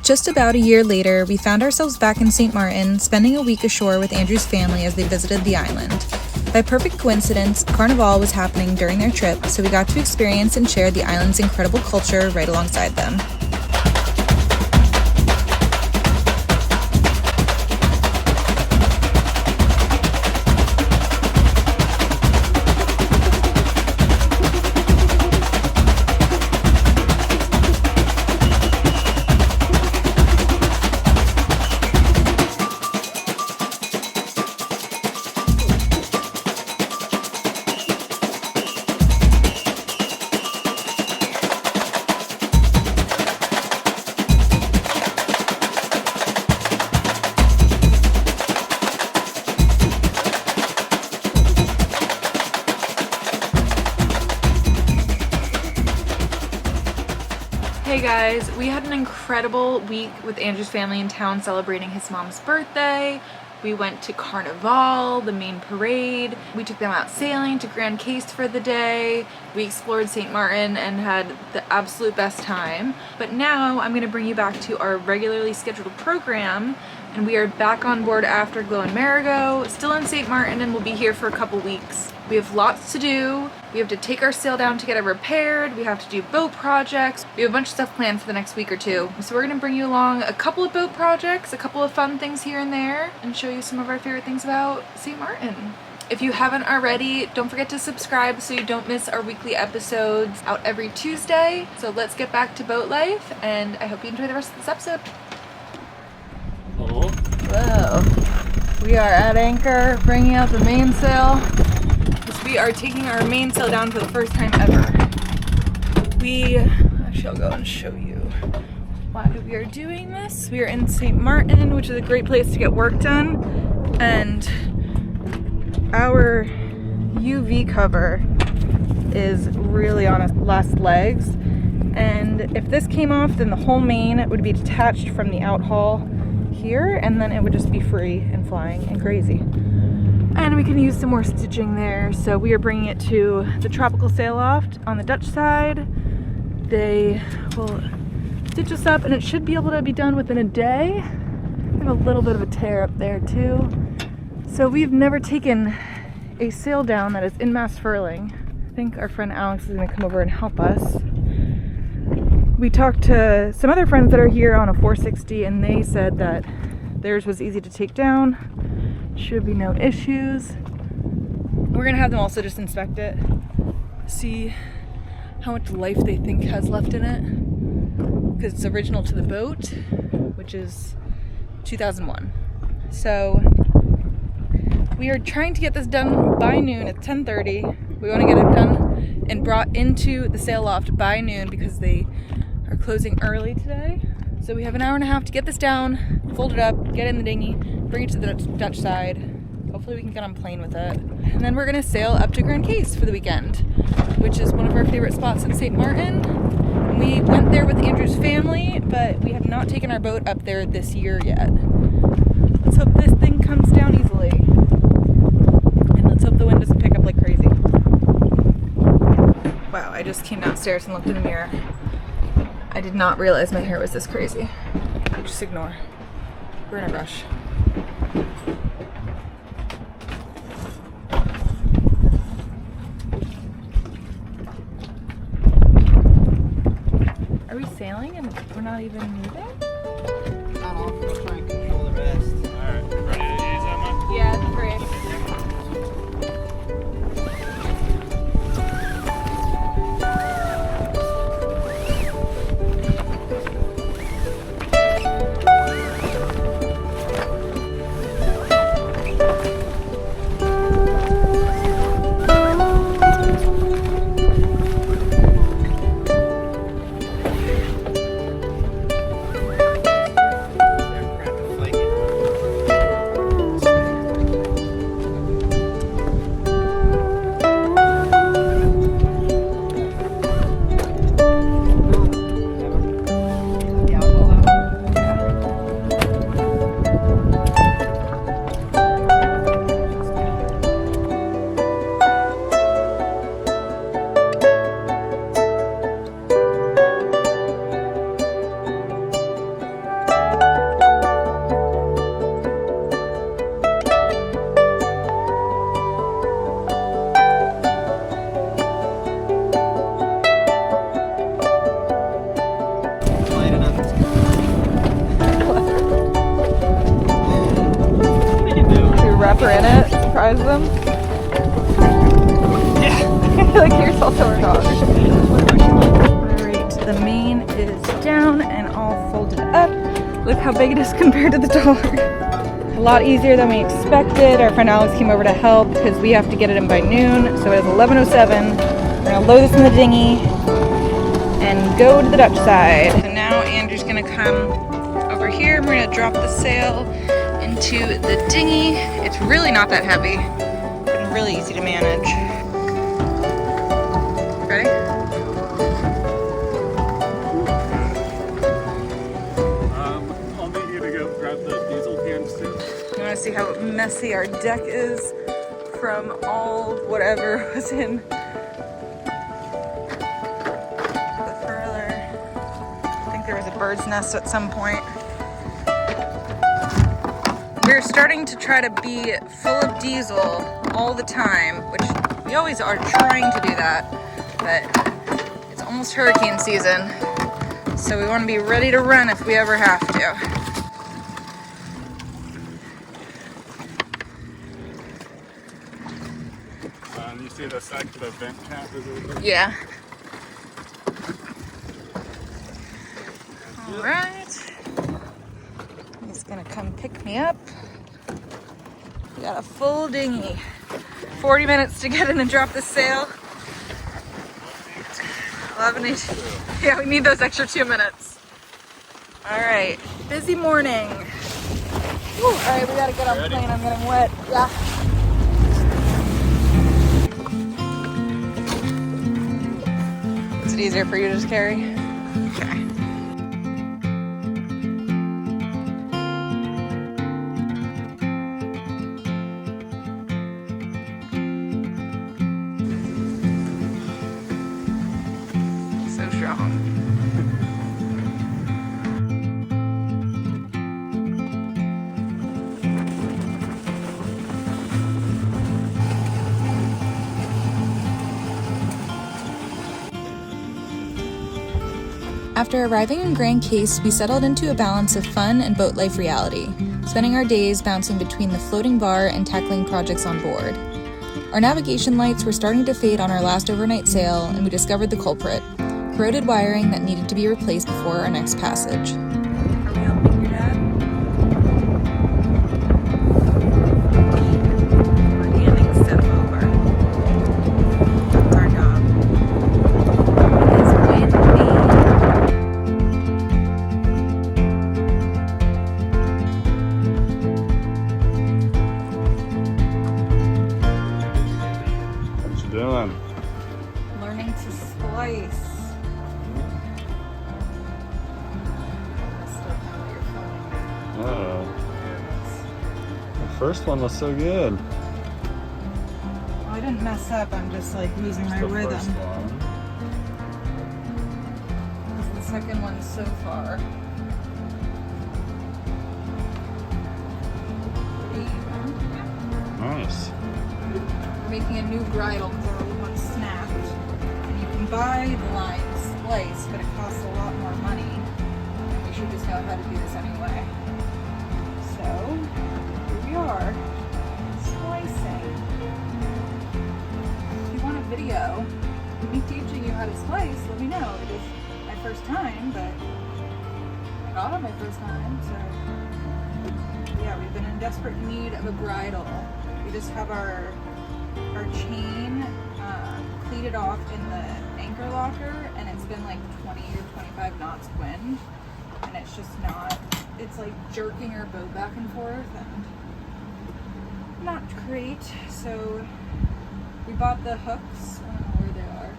Just about a year later, we found ourselves back in St. Martin, spending a week ashore with Andrew's family as they visited the island. By perfect coincidence, Carnival was happening during their trip, so we got to experience and share the island's incredible culture right alongside them. Hey guys, we had an incredible week with Andrew's family in town celebrating his mom's birthday. We went to Carnival, the main parade. We took them out sailing to Grand Case for the day. We explored St. Martin and had the absolute best time. But now I'm gonna bring you back to our regularly scheduled program, and we are back on board Afterglow and Marigot, still in St. Martin, and we'll be here for a couple weeks. We have lots to do. We have to take our sail down to get it repaired. We have to do boat projects. We have a bunch of stuff planned for the next week or two. So we're gonna bring you along a couple of boat projects, a couple of fun things here and there, and show you some of our favorite things about St. Martin. If you haven't already, don't forget to subscribe so you don't miss our weekly episodes out every Tuesday. So let's get back to boat life, and I hope you enjoy the rest of this episode. Hello. Whoa. We are at anchor, bringing out the mainsail. We are taking our mainsail down for the first time ever. Actually I'll go and show you why we are doing this. We are in St. Martin, which is a great place to get work done, and our UV cover is really on its last legs, and if this came off, then the whole main would be detached from the outhaul here, and then it would just be free and flying and crazy. And we can use some more stitching there. So we are bringing it to the Tropical Sail Loft on the Dutch side. They will stitch us up, and it should be able to be done within a day. We have a little bit of a tear up there too. So we've never taken a sail down that is in mast furling. I think our friend Alex is gonna come over and help us. We talked to some other friends that are here on a 460, and they said that theirs was easy to take down. Should be no issues. We're gonna have them also just inspect it, see how much life they think has left in it, because it's original to the boat, which is 2001. So we are trying to get this done by noon. It's 10:30. We want to get it done and brought into the sail loft by noon because they are closing early today. So we have an hour and a half to get this down, fold it up, get it in the dinghy, bring it to the Dutch side. Hopefully we can get on plane with it. And then we're gonna sail up to Grand Case for the weekend, which is one of our favorite spots in St. Martin. And we went there with Andrew's family, but we have not taken our boat up there this year yet. Let's hope this thing comes down easily. And let's hope the wind doesn't pick up like crazy. Wow, I just came downstairs and looked in the mirror. I did not realize my hair was this crazy. Just ignore. We're in a rush. Are we sailing and we're not even moving? Not off, we'll try and control the rest. Alright, ready to use that one? Yeah, it's great. Yeah. Like here's also our dog. Alright, the mane is down and all folded up. Look how big it is compared to the dog. A lot easier than we expected. Our friend Alex came over to help because we have to get it in by noon. So it's 11:07. We're gonna load this in the dinghy and go to the Dutch side. So now Andrew's gonna come over here. We're gonna drop the sail into the dinghy. It's really not that heavy, but really easy to manage. Ready? I'll need you to go grab the diesel cans too. You wanna see how messy our deck is from all whatever was in the furler. I think there was a bird's nest at some point. We're starting to try to be full of diesel all the time, which we always are trying to do that, but it's almost hurricane season, so we want to be ready to run if we ever have to. You see the side of the vent cap is over there? Yeah. All right. He's gonna come pick me up. We got a full dinghy. 40 minutes to get in and drop the sail. 11:18. Yeah, we need those extra 2 minutes. All right, busy morning. Whew. All right, we gotta get on the plane. I'm getting wet. Yeah. Is it easier for you to just carry? Okay. So strong. After arriving in Grand Case, we settled into a balance of fun and boat life reality, spending our days bouncing between the floating bar and tackling projects on board. Our navigation lights were starting to fade on our last overnight sail, and we discovered the culprit: corroded wiring that needed to be replaced before our next passage. Are we helping your dad? We're handing stuff over. That's our job. It's windy. What you doing? Learning to splice. Oh. The first one was so good. Well, I didn't mess up. I'm just like losing my The rhythm. first one. The second one's so far. Nice. We're making a new bridle because our old one snapped. And you can buy the line Splice, but it costs a lot more money. And we should just know how to do this anyway. So, here we are, splicing. If you want a video of me teaching you how to splice, let me know. It is my first time, but I got it my first time, so yeah, we've been in desperate need of a bridle. We just have our chain cleated off in the anchor locker, and it's been like 20 or 25 knots wind, and it's just not, it's like jerking our boat back and forth and not great. So we bought the hooks. I don't know where they are.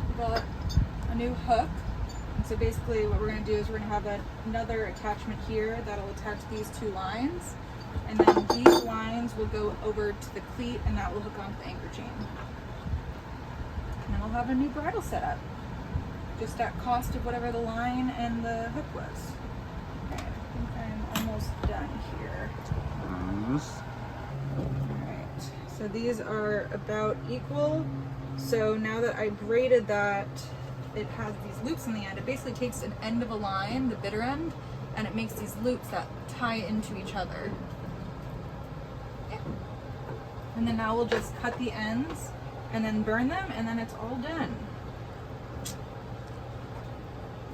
We bought a new hook. And so basically what we're going to do is we're going to have another attachment here that'll attach these two lines, and then these lines will go over to the cleat, and that will hook onto the anchor chain. And then we'll have a new bridle set up, just at cost of whatever the line and the hook was. Okay, I think I'm almost done here. Nice. Alright, so these are about equal. So now that I braided that, it has these loops in the end. It basically takes an end of a line, the bitter end, and it makes these loops that tie into each other. Yeah. And then now we'll just cut the ends and then burn them, and then it's all done.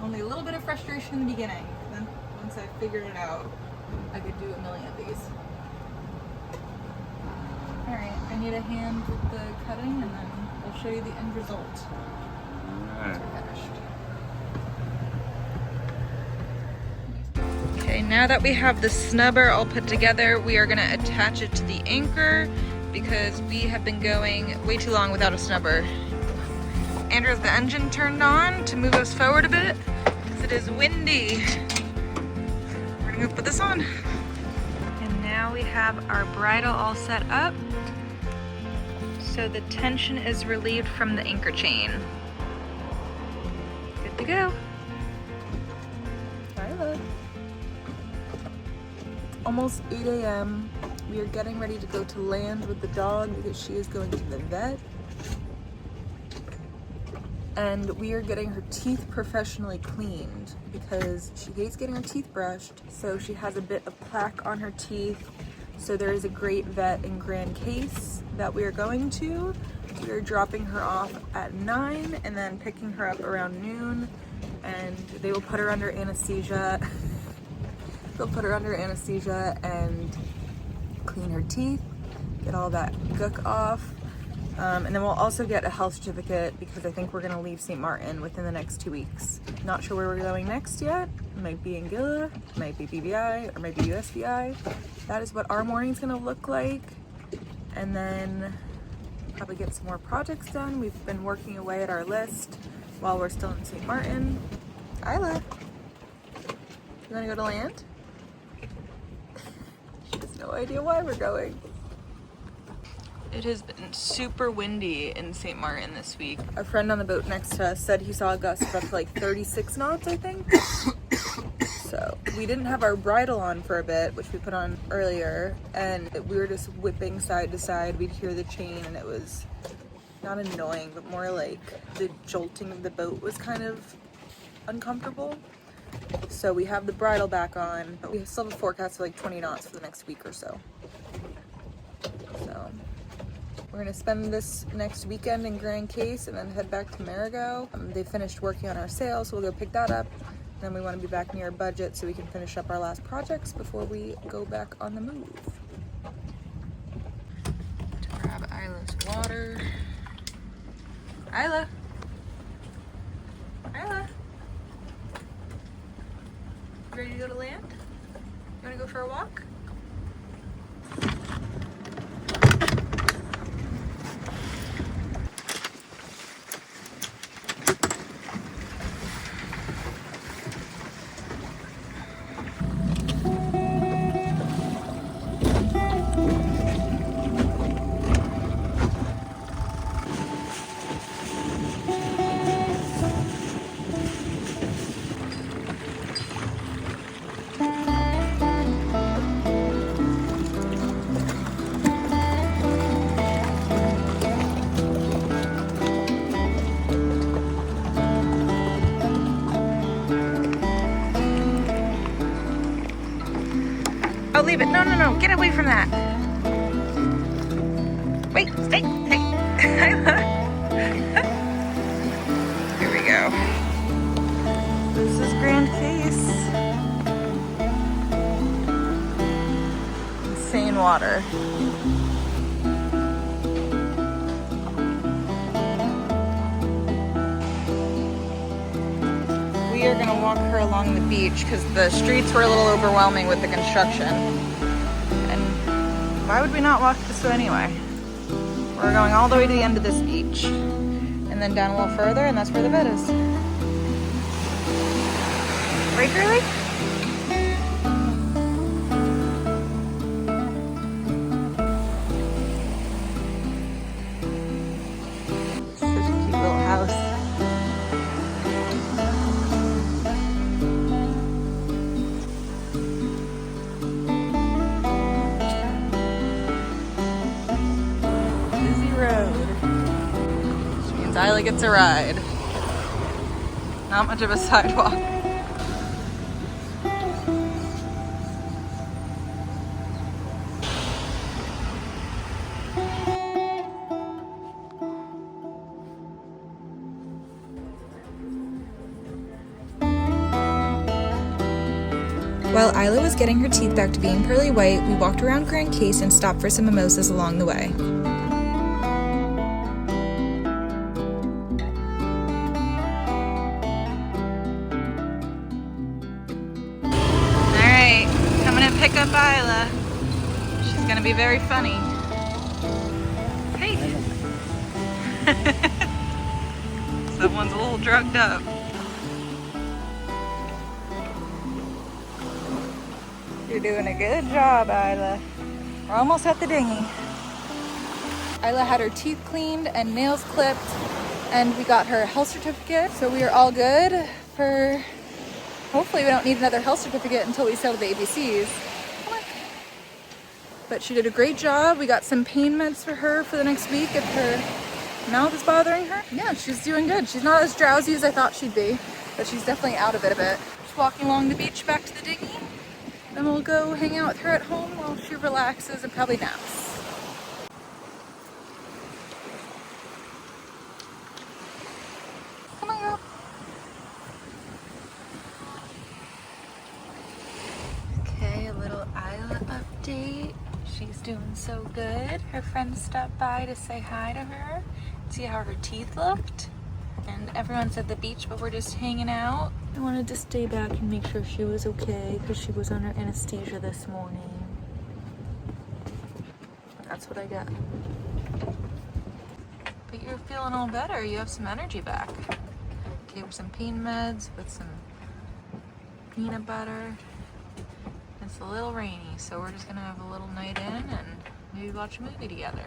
Only a little bit of frustration in the beginning. Then once I figured it out, I could do a million of these. All right, I need a hand with the cutting, and then I'll show you the end result. Alright. Finished. Okay, now that we have the snubber all put together, we are gonna attach it to the anchor because we have been going way too long without a snubber. Andrew has the engine turned on to move us forward a bit because it is windy. We're gonna go put this on. And now we have our bridle all set up. So the tension is relieved from the anchor chain. Good to go. Isla. It's almost 8 a.m. We are getting ready to go to land with the dog because she is going to the vet. And we are getting her teeth professionally cleaned because she hates getting her teeth brushed. So she has a bit of plaque on her teeth. So there is a great vet in Grand Case that we are going to. We are dropping her off at 9 and then picking her up around noon. And they will put her under anesthesia. They'll put her under anesthesia and clean her teeth, get all that gook off. And then we'll also get a health certificate because I think we're gonna leave St. Martin within the next 2 weeks. Not sure where we're going next yet. It might be Anguilla, it might be BBI, or maybe USVI. That is what our morning's gonna look like. And then probably get some more projects done. We've been working away at our list while we're still in St. Martin. Isla, you wanna go to land? She has no idea why we're going. It has been super windy in St. Martin this week. A friend on the boat next to us said he saw a gust of up to like 36 knots, I think. So we didn't have our bridle on for a bit, which we put on earlier, and we were just whipping side to side. We'd hear the chain, and it was not annoying, but more like the jolting of the boat was kind of uncomfortable. So we have the bridle back on, but we still have a forecast of like 20 knots for the next week or so. So we're gonna spend this next weekend in Grand Case and then head back to Marigot. They finished working on our sail, so we'll go pick that up. Then we want to be back near budget so we can finish up our last projects before we go back on the move. To grab Isla's water. Isla! Isla! You ready to go to land? You want to go for a walk? Oh, leave it. No, no, no. Get away from that. Wait, stay. Hey. Here we go. This is Grand Case. Insane water. We are going to walk her along the beach because the streets were a little overwhelming with the construction. And why would we not walk this way anyway? We're going all the way to the end of this beach. And then down a little further, and that's where the vet is. Right, girlie? Such a cute little house. Isla gets a ride. Not much of a sidewalk. While Isla was getting her teeth back to being pearly white, we walked around Grand Case and stopped for some mimosas along the way. Alright, coming to pick up Isla. She's gonna be very funny. Hey! Someone's a little drugged up. You're doing a good job, Isla. We're almost at the dinghy. Isla had her teeth cleaned and nails clipped, and we got her health certificate, so we are all good for, hopefully we don't need another health certificate until we sail to the ABCs. But she did a great job. We got some pain meds for her for the next week if her mouth is bothering her. Yeah, she's doing good. She's not as drowsy as I thought she'd be, but she's definitely out of it a bit. Just walking along the beach back to the dinghy. Then we'll go hang out with her at home while she relaxes and probably naps. Come on, girl. Okay, a little Isla update. She's doing so good. Her friends stopped by to say hi to her, see how her teeth looked. And everyone's at the beach, but we're just hanging out. I wanted to stay back and make sure she was okay because she was under anesthesia this morning. That's what I got. But you're feeling all better. You have some energy back. Gave her some pain meds with some peanut butter. It's a little rainy, so we're just gonna have a little night in and maybe watch a movie together.